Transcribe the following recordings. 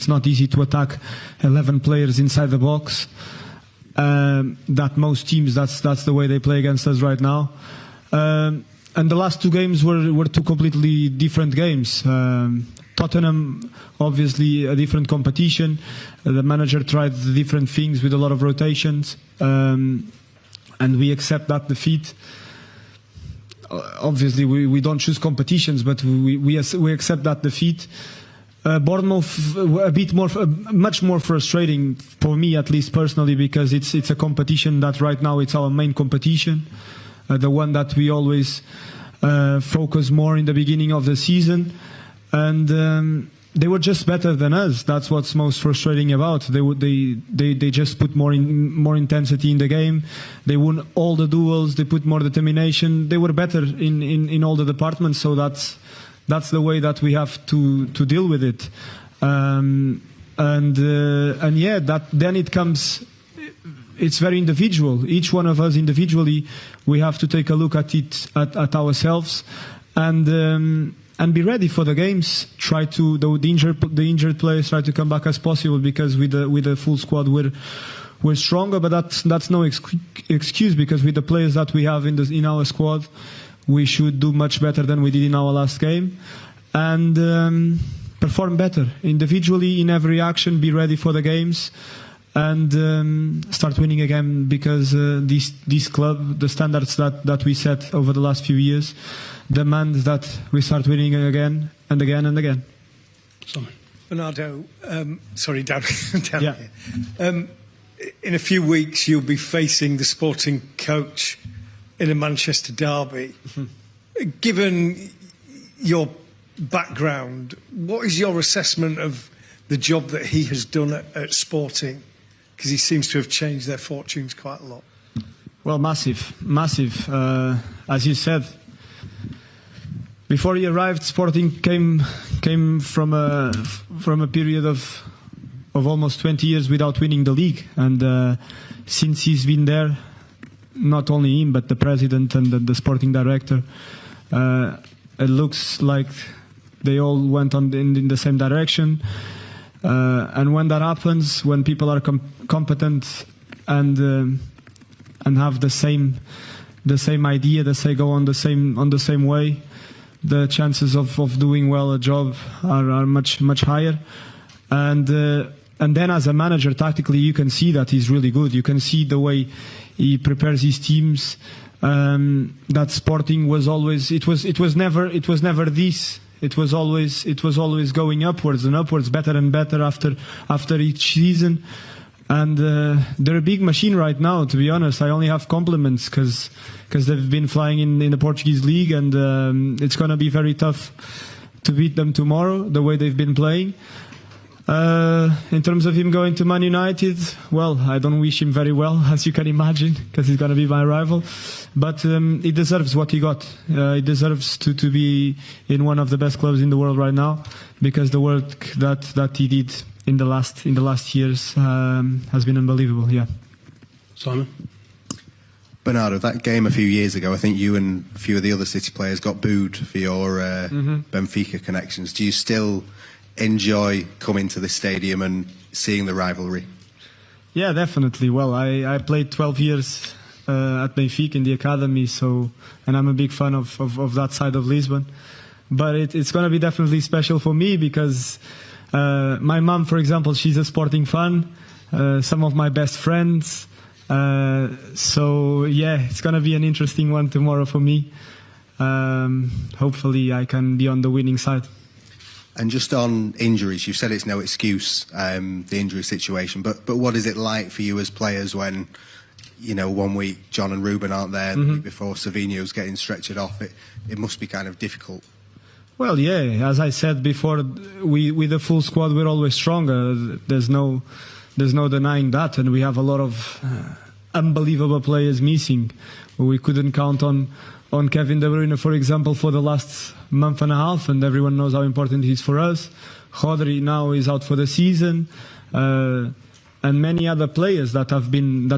It's not easy to attack 11 players inside the box. That most teams, that's the way they play against us right now. And the last two games were two completely different games. Tottenham, obviously a different competition. The manager tried different things with a lot of rotations, and we accept that defeat. Obviously, we don't choose competitions, but we accept that defeat. Bournemouth, much more frustrating for me, at least personally, because it's a competition that right now it's our main competition, the one that we always focus more in the beginning of the season, and they were just better than us. That's what's most frustrating about. They just put more intensity in the game. They won all the duels. They put more determination. They were better in all the departments. So that's the way that we have to deal with it. And yeah, then it comes. It's very individual. Each one of us individually, we have to take a look at it at ourselves, and be ready for the games. Try to the injured players try to come back as possible, because with the full squad we're stronger. But that's no excuse, because with the players that we have in our squad, we should do much better than we did in our last game, and perform better individually in every action. Be ready for the games, and start winning again, because this club, the standards that we set over the last few years, demand that we start winning again and again and again. Bernardo, sorry, down yeah. here. In a few weeks, you'll be facing the Sporting coach in a Manchester derby. Mm-hmm. Given your background, what is your assessment of the job that he has done at Sporting? Because he seems to have changed their fortunes quite a lot. Well, massive. As you said, before he arrived, Sporting came from a period of almost 20 years without winning the league, and since he's been there, not only him but the president and the Sporting director, it looks like they all went in the same direction. And when that happens, when people are competent and have the same idea, they go on the same way, the chances of doing well a job are much higher. And then as a manager, tactically, you can see that he's really good. You can see the way he prepares his teams. That Sporting was always it was never this. It was always going upwards and upwards, better and better after each season. And they're a big machine right now, to be honest. I only have compliments because they've been flying in the Portuguese league, and it's going to be very tough to beat them tomorrow, the way they've been playing. In terms of him going to Man United, well, I don't wish him very well, as you can imagine, because he's going to be my rival. But he deserves what he got. He deserves to be in one of the best clubs in the world right now, because the work that he did in the last years has been unbelievable. Yeah. Simon? Bernardo, that game a few years ago, I think you and a few of the other City players got booed for your Benfica connections. Do you still enjoy coming to this stadium and seeing the rivalry? Yeah, definitely. Well, I played 12 years at Benfica in the academy, and I'm a big fan of that side of Lisbon. But it's going to be definitely special for me, because my mom, for example, she's a Sporting fan. Some of my best friends. So yeah, it's going to be an interesting one tomorrow for me. Hopefully I can be on the winning side. And just on injuries, you've said it's no excuse, the injury situation, but what is it like for you as players when, 1 week John and Ruben aren't there, the week before Savinho's getting stretchered off? It must be kind of difficult. Well, yeah, as I said before, with the full squad we're always stronger. There's no denying that, and we have a lot of unbelievable players missing. We couldn't count on Kevin De Bruyne, for example, for the last month and a half, and everyone knows how important he is for us. Rodri now is out for the season, and many other players that have been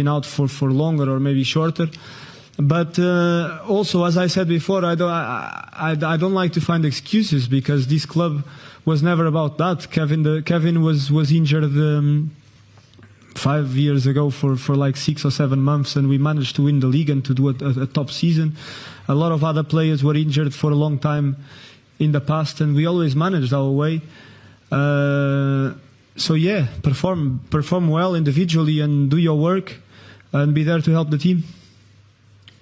out for longer or maybe shorter. But also, as I said before, I don't like to find excuses, because this club was never about that. Kevin was injured 5 years ago for like 6 or 7 months, and we managed to win the league and to do a top season. A lot of other players were injured for a long time in the past, and we always managed our way. So yeah, perform well individually and do your work and be there to help the team.